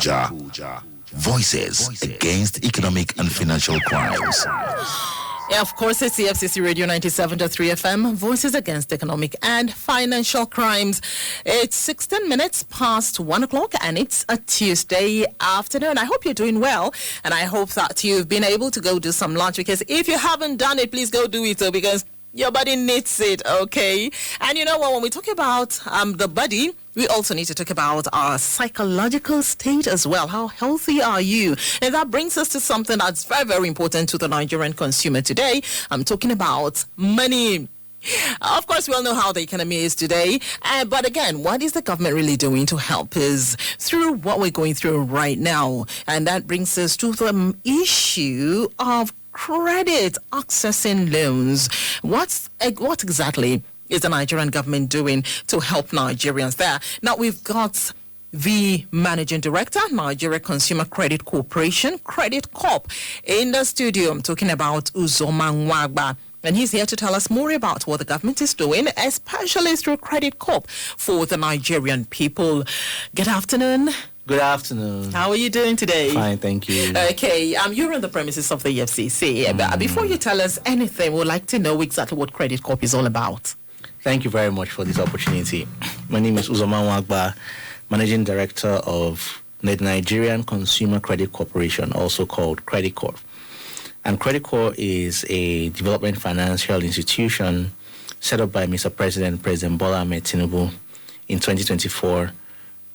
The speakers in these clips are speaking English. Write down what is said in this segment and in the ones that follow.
Abuja. Voices against economic and financial crimes. Yeah, of course, it's EFCC Radio 97.3 FM, Voices Against Economic and Financial Crimes. It's 16 minutes past 1 o'clock, and it's a Tuesday afternoon. I hope you're doing well, and I hope that you've been able to go do some lunch, because if you haven't done it, please go do it, because your body needs it, okay? And you know what, when we talk about the body, we also need to talk about our psychological state as well. How healthy are you? And that brings us to something that's very, very important to the Nigerian consumer today. I'm talking about money. Of course, we all know how the economy is today. But again, what is the government really doing to help us through what we're going through right now? And that brings us to the issue of credit, accessing loans. What exactly is the Nigerian government doing to help Nigerians there? Now, we've got the Managing Director, Nigeria Consumer Credit Corporation, CREDICORP, in the studio. I'm talking about Uzoma Nwagba, and he's here to tell us more about what the government is doing, especially through CREDICORP for the Nigerian people. Good afternoon. Good afternoon. How are you doing today? Fine, thank you. Okay, you're on the premises of the EFCC. But before you tell us anything, we'd like to know exactly what CREDICORP is all about. Thank you very much for this opportunity. My name is Uzoma Nwagba, Managing Director of the Nigerian Consumer Credit Corporation, also called CREDICORP. And CREDICORP is a development financial institution set up by Mr. President Bola Ahmed Tinubu in 2024,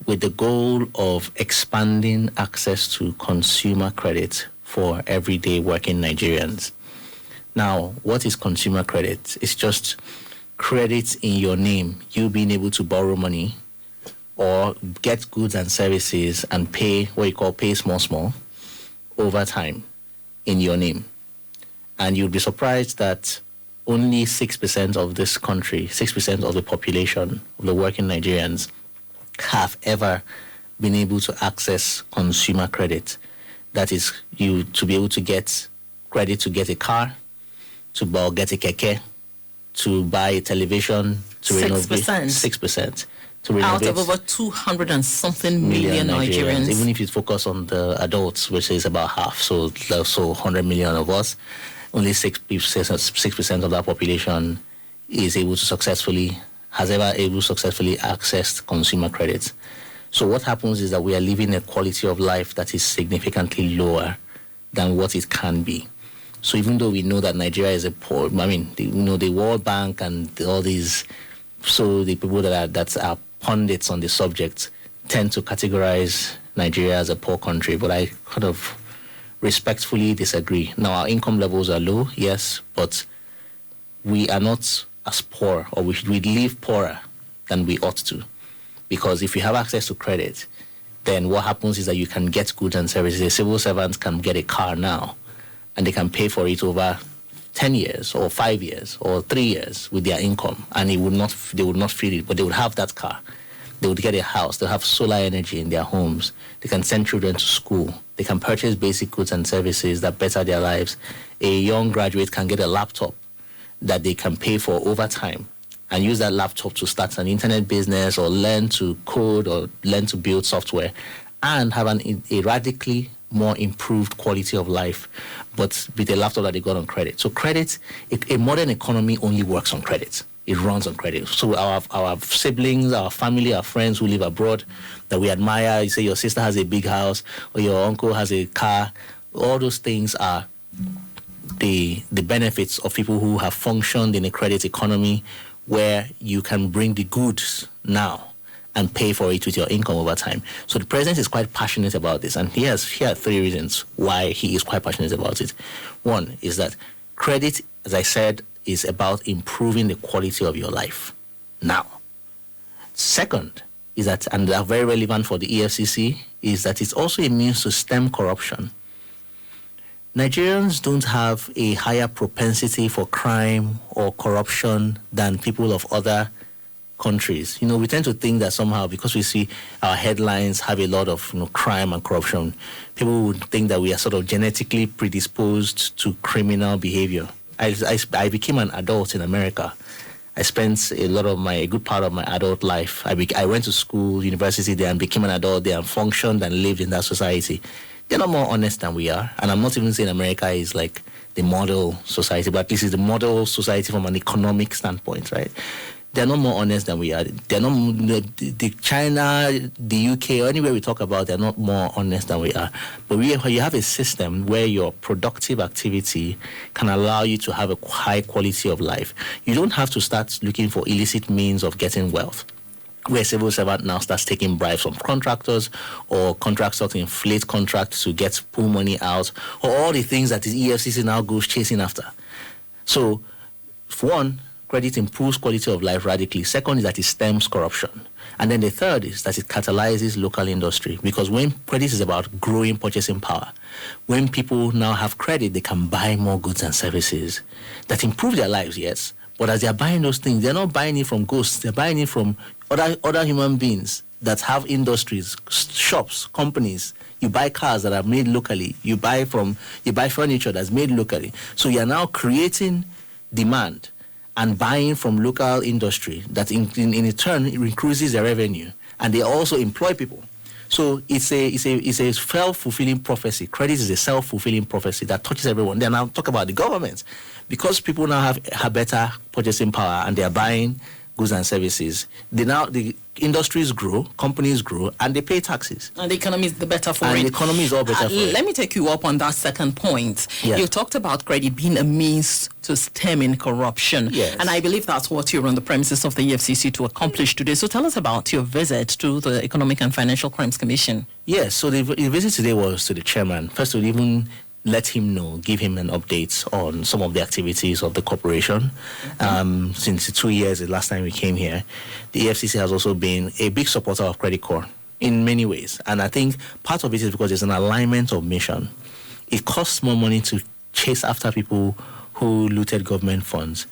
with the goal of expanding access to consumer credit for everyday working Nigerians. Now, what is consumer credit? It's just credit in your name, you being able to borrow money or get goods and services and pay what you call pay small over time in your name. And you'll be surprised that only 6% of this country, 6% of the population of the working Nigerians have ever been able to access consumer credit. That is, you to be able to get credit to get a car, to get a keke, to buy a television, to 6%. renovate 6%. To renovate out of over 200 and something million Nigerians. Even if you focus on the adults, which is about half, so 100 million of us, only 6% of that population is able to successfully access consumer credit. So what happens is that we are living a quality of life that is significantly lower than what it can be. So even though we know that Nigeria is a poor, the World Bank and all these, so the people that are pundits on the subject tend to categorize Nigeria as a poor country, but I kind of respectfully disagree. Now, our income levels are low, yes, but we are not as poor, or we live poorer than we ought to. Because if you have access to credit, then what happens is that you can get goods and services. A civil servant can get a car now, and they can pay for it over 10 years or 5 years or 3 years with their income, and they would not feel it, but they would have that car. They would get a house. They'll have solar energy in their homes. They can send children to school. They can purchase basic goods and services that better their lives. A young graduate can get a laptop that they can pay for over time and use that laptop to start an internet business or learn to code or learn to build software and have a radically more improved quality of life, but with a laptop that they got on credit. So credit, a modern economy only works on credit. It runs on credit. So our siblings, our family, our friends who live abroad that we admire, you say your sister has a big house or your uncle has a car, all those things are the benefits of people who have functioned in a credit economy where you can bring the goods now and pay for it with your income over time. So the president is quite passionate about this, and here are 3 reasons why he is quite passionate about it. One is that credit, as I said, is about improving the quality of your life now. Second is that, and they are very relevant for the EFCC, is that it's also a means to stem corruption. Nigerians don't have a higher propensity for crime or corruption than people of other countries. We tend to think that somehow because we see our headlines have a lot of crime and corruption, people would think that we are sort of genetically predisposed to criminal behavior. I became an adult in America, I spent a good part of my adult life. I went to school, university there, and became an adult there and functioned and lived in that society. They're not more honest than we are. And I'm not even saying America is like the model society, but at least it's the model society from an economic standpoint, right? They're not more honest than we are. They're not, the China, the UK, or anywhere we talk about, they're not more honest than we are. But you have a system where your productive activity can allow you to have a high quality of life. You don't have to start looking for illicit means of getting wealth, where a civil servant now starts taking bribes from contractors, or contractors to inflate contracts to pull money out, or all the things that the EFCC now goes chasing after. So, for one, credit improves quality of life radically. Second is that it stems corruption. And then the third is that it catalyzes local industry, because when credit is about growing purchasing power, when people now have credit, they can buy more goods and services that improve their lives, yes. But as they're buying those things, they're not buying it from ghosts. They're buying it from other human beings that have industries, shops, companies. You buy cars that are made locally. You buy furniture that's made locally. So you're now creating demand and buying from local industry that in turn increases their revenue, and they also employ people. So it's a self-fulfilling prophecy. Credit is a self-fulfilling prophecy that touches everyone. Then I'll talk about the government, because people now have better purchasing power and they are buying goods and services. The industries grow, companies grow, and they pay taxes. And the economy is the better for it. And the economy is all better for it. Let me take you up on that second point. Yes. You talked about credit being a means to stemming corruption. Yes. And I believe that's what you're on the premises of the EFCC to accomplish today. So tell us about your visit to the Economic and Financial Crimes Commission. Yes, so the visit today was to the chairman. First, to even let him know, give him an update on some of the activities of the corporation. Since 2 years, the last time we came here, the EFCC has also been a big supporter of CREDICORP in many ways. And I think part of it is because there's an alignment of mission. It costs more money to chase after people who looted government funds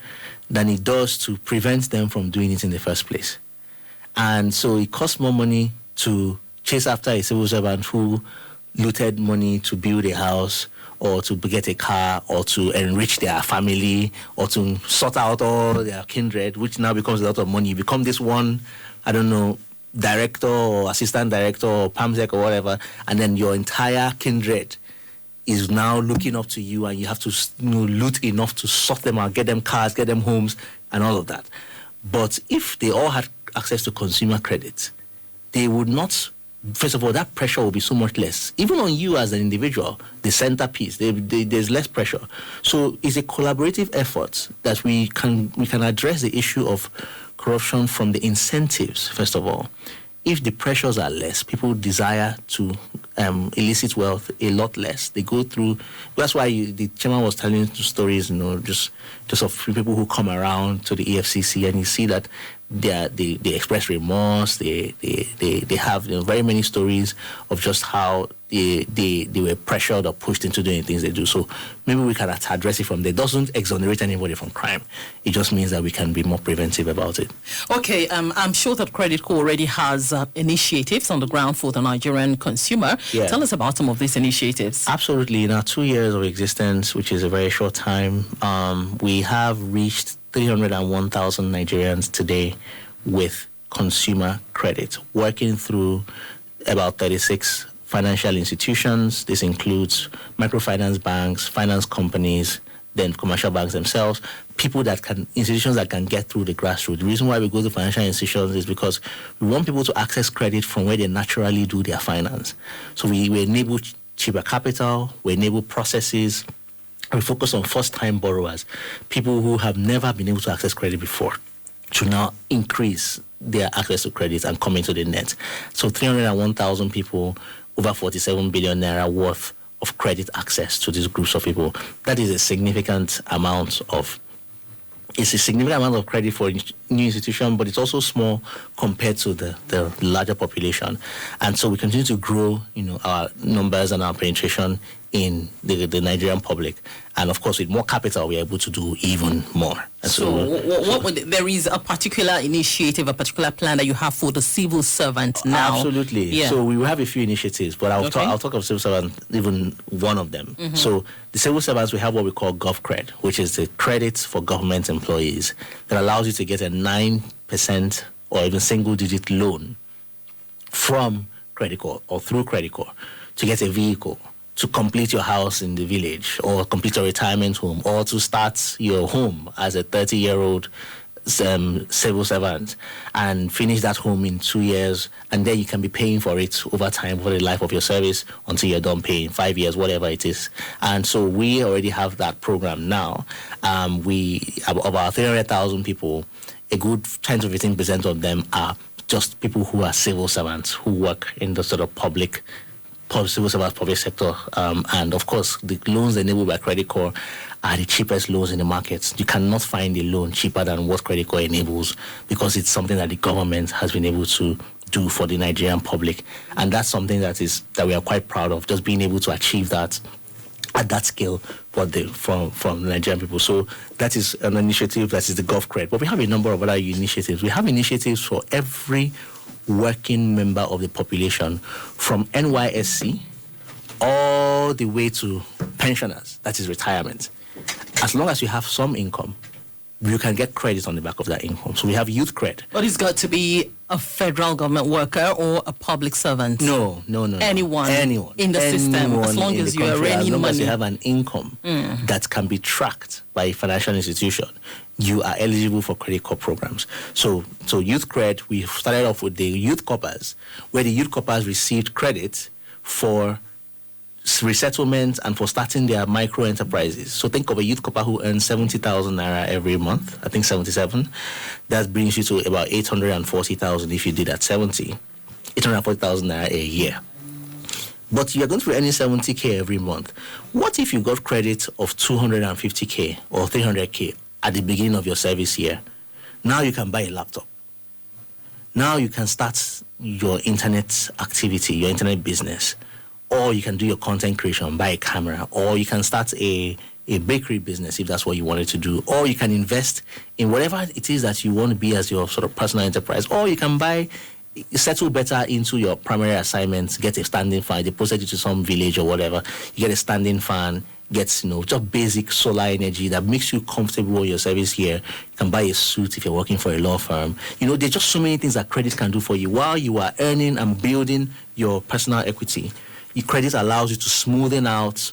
than it does to prevent them from doing it in the first place. And so it costs more money to chase after a civil servant who looted money to build a house, or to get a car, or to enrich their family, or to sort out all their kindred, which now becomes a lot of money. You become this one, director or assistant director or PAMSEC or whatever, and then your entire kindred is now looking up to you, and you have to loot enough to sort them out, get them cars, get them homes, and all of that. But if they all had access to consumer credit, they would not. First of all, that pressure will be so much less. Even on you as an individual, the centerpiece, there's less pressure. So it's a collaborative effort that we can address the issue of corruption from the incentives, first of all. If the pressures are less, people desire to illicit wealth a lot less. They go through. That's why the chairman was telling stories, just of people who come around to the EFCC, and you see that they express remorse. They have very many stories of just how they were pressured or pushed into doing things they do. So maybe we can address it from there. It doesn't exonerate anybody from crime. It just means that we can be more preventive about it. Okay, I'm sure that CREDICORP already has initiatives on the ground for the Nigerian consumer. Yeah. Tell us about some of these initiatives. Absolutely. In our 2 years of existence, which is a very short time, we have reached 301,000 Nigerians today with consumer credit, working through about 36 financial institutions. This includes microfinance banks, finance companies, then commercial banks themselves, institutions that can get through the grassroots. The reason why we go to financial institutions is because we want people to access credit from where they naturally do their finance. So we enable cheaper capital, we enable processes. We focus on first-time borrowers, people who have never been able to access credit before, to now increase their access to credit and come into the net. So 301,000 people, over 47 billion naira worth of credit access to these groups of people. That is a significant amount of credit for a new institution, but it's also small compared to the larger population. And so we continue to grow, our numbers and our penetration in the Nigerian public. And of course, with more capital, we're able to do even more. And there is a particular initiative, a particular plan that you have for the civil servant now? Absolutely. Yeah. So we will have a few initiatives, but I'll talk of civil servant, even one of them. Mm-hmm. So the civil servants, we have what we call GovCred, which is the credit for government employees that allows you to get a 9% or even single-digit loan from CREDICORP or through CREDICORP to get a vehicle, to complete your house in the village, or complete your retirement home, or to start your home as a 30-year-old civil servant and finish that home in 2 years, and then you can be paying for it over time for the life of your service until you're done paying, 5 years, whatever it is. And so we already have that program now. We of our 300,000 people, a good 10 to 15% of them are just people who are civil servants who work in the sort of civil servants, public sector. And of course, the loans enabled by CREDICORP are the cheapest loans in the market. You cannot find a loan cheaper than what CREDICORP enables, because it's something that the government has been able to do for the Nigerian public. And that's something that we are quite proud of, just being able to achieve that at that scale from the Nigerian people. So that is an initiative, that is the GovCred. But we have a number of other initiatives. We have initiatives for every working member of the population, from NYSC all the way to pensioners, that is retirement. As long as you have some income, you can get credit on the back of that income. So we have youth cred. But it's got to be a federal government worker or a public servant? No. Anyone in the system, as long as you are earning money. As long as you have an income that can be tracked by a financial institution, you are eligible for CREDICORP programs. So youth cred, we started off with the youth coppers, where the youth coppers received credit for resettlement and for starting their micro enterprises. So think of a youth copper who earns 70,000 naira every month, I think 77. That brings you to about 840,000 if you did at 70. 840,000 naira a year. But you're going to be earning 70K every month. What if you got credit of 250K or 300K at the beginning of your service year? Now you can buy a laptop. Now you can start your internet activity, your internet business. Or you can do your content creation, buy a camera. Or you can start a bakery business if that's what you wanted to do. Or you can invest in whatever it is that you want to be as your sort of personal enterprise. Or you can settle better into your primary assignments, get a standing fan, deposit it to some village or whatever. You get a standing fan, gets, just basic solar energy that makes you comfortable in your service here. You can buy a suit if you're working for a law firm. There's just so many things that credit can do for you while you are earning and building your personal equity. Your credit allows you to smoothen out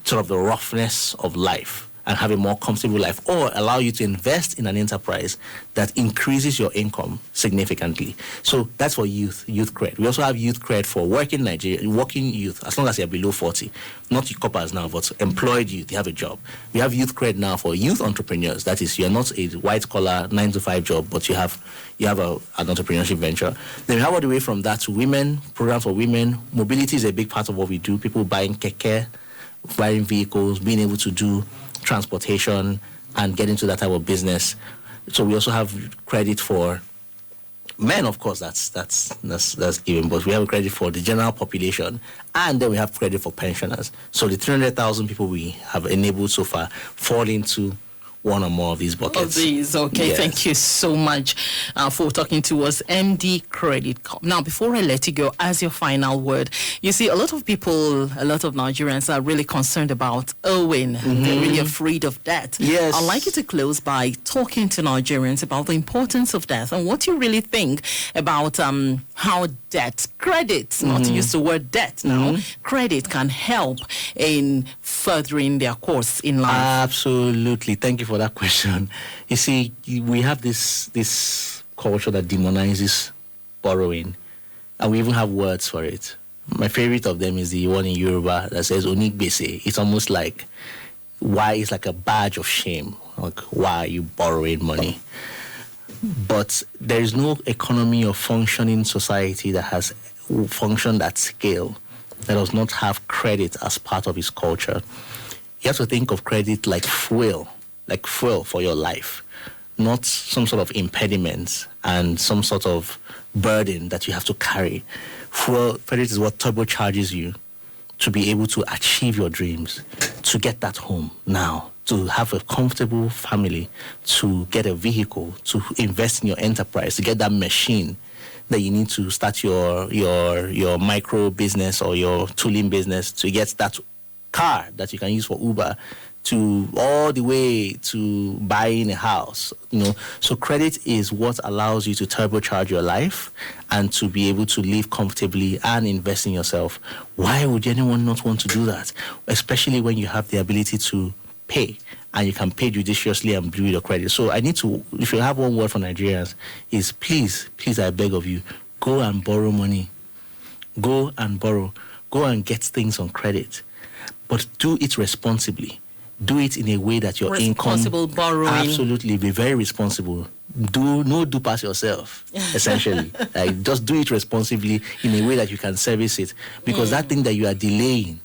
sort of the roughness of life and have a more comfortable life, or allow you to invest in an enterprise that increases your income significantly. So that's for youth cred. We also have youth cred for working youth, as long as you're below 40. Not your coppers now, but employed youth, you have a job. We have youth cred now for youth entrepreneurs. That is, you're not a white-collar 9-to-5 job, but you have an entrepreneurship venture. Then we have all the way from that to women, program for women. Mobility is a big part of what we do. People buying keke, buying vehicles, being able to do transportation and get into that type of business. So we also have credit for men, of course, that's given, but we have credit for the general population, and then we have credit for pensioners. So the 300,000 people we have enabled so far fall into one or more of these buckets. Okay. Yes. Thank you so much for talking to us, MD CREDICORP. Now, before I let you go, as your final word, you see, a lot of Nigerians are really concerned about owing. Mm-hmm. They're really afraid of debt. Yes. I'd like you to close by talking to Nigerians about the importance of debt and what you really think about how credit, not to use the word debt now, credit can help in furthering their course in life. Absolutely. Thank you for that question. You see, we have this culture that demonizes borrowing, and we even have words for it. My favorite of them is the one in Yoruba that says "onigbese." It's almost like it's like a badge of shame. Like, why are you borrowing money? But there is no economy or functioning society that has functioned at scale that does not have credit as part of its culture. You have to think of credit like fuel for your life, not some sort of impediment and some sort of burden that you have to carry. Credit is what turbocharges you to be able to achieve your dreams, to get that home now, to have a comfortable family, to get a vehicle, to invest in your enterprise, to get that machine that you need to start your micro business or your tooling business, to get that car that you can use for Uber, to all the way to buying a house, So credit is what allows you to turbocharge your life and to be able to live comfortably and invest in yourself. Why would anyone not want to do that? Especially when you have the ability to pay, and you can pay judiciously and build your credit. So if you have one word for Nigerians, is please, I beg of you, go and borrow money. Go and borrow. Go and get things on credit. But do it responsibly. Do it in a way that your responsible income... borrowing. Absolutely. Be very responsible. Do past yourself, essentially. Just do it responsibly in a way that you can service it. Because that thing that you are delaying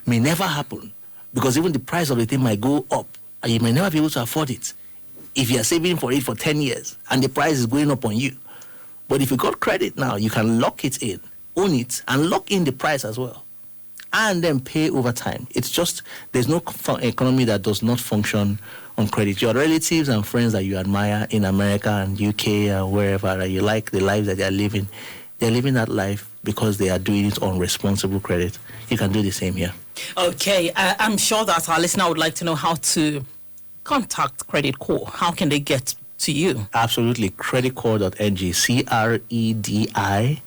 may never happen. Because even the price of the thing might go up and you may never be able to afford it if you are saving for it for 10 years and the price is going up on you. But if you got credit now, you can lock it in, own it, and lock in the price as well. And then pay over time. It's just, there's no economy that does not function on credit. Your relatives and friends that you admire in America and UK and wherever that you like the lives that they're living that life because they are doing it on responsible credit. You can do the same here. Okay, I'm sure that our listener would like to know how to contact CREDICORP. How can they get to you? Absolutely. CREDICORP.ng.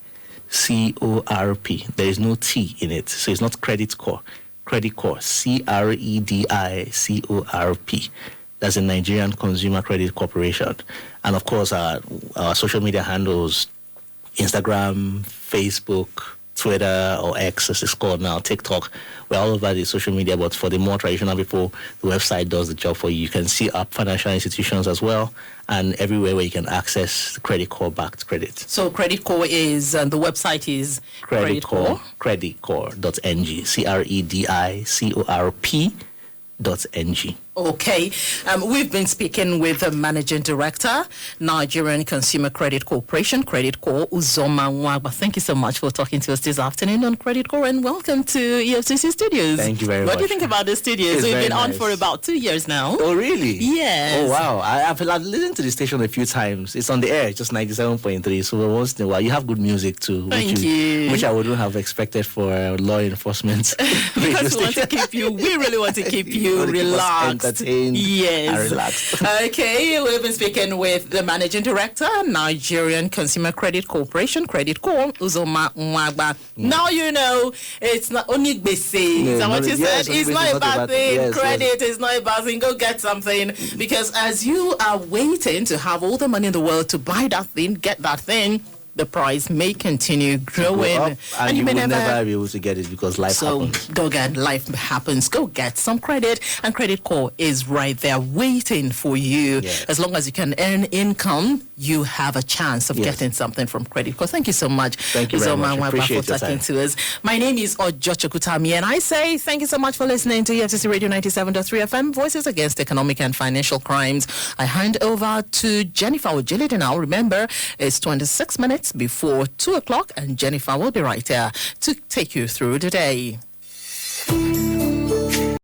CREDICORP. There is no T in it. So it's not CREDICORP. CREDICORP. CREDICORP. That's a Nigerian Consumer Credit Corporation. And of course, our social media handles, Instagram, Facebook, Twitter, or X as it's called now, TikTok. We're all over the social media, but for the more traditional people, the website does the job for you. You can see our financial institutions as well, and everywhere where you can access CREDICORP-backed credit. So CREDICORP is, the website is CREDICORP.ng, CREDICORP.ng. Okay. We've been speaking with the Managing Director, Nigerian Consumer Credit Corporation, CREDICORP, Uzoma Nwagba. Thank you so much for talking to us this afternoon on CREDICORP, and welcome to EFCC Studios. Thank you very much. What do you think about the studios? We've been on for about 2 years now. Oh, really? Yes. Oh, wow. I've listened to the station a few times. It's on the air, just 97.3. So once in a while, you have good music too. Thank you. Which I wouldn't have expected for law enforcement. Because we want to keep you, we really want to keep you relaxed. Entertained and relaxed. Okay, we've been speaking with the Managing Director, Nigerian Consumer Credit Corporation, CREDICORP, Uzoma Nwagba. Now you know it's not only base. Is that what you said? It's not a bad thing. Yes, credit is not a bad thing. Go get something. Because as you are waiting to have all the money in the world to buy that thing, get that thing, the price may continue growing, and you may never be able to get it because life happens. So go get life happens. Go get some credit, and CREDICORP is right there waiting for you. Yes. As long as you can earn income, you have a chance of getting something from CREDICORP. Thank you so much. Thank you very much. Appreciate for talking to us. My name is Ojocho Kutami, and I say thank you so much for listening to EFCC Radio 97.3 FM, Voices Against Economic and Financial Crimes. I hand over to Jennifer Ojilede now. Remember, it's 26 minutes before 2 o'clock, and Jennifer will be right there to take you through the day.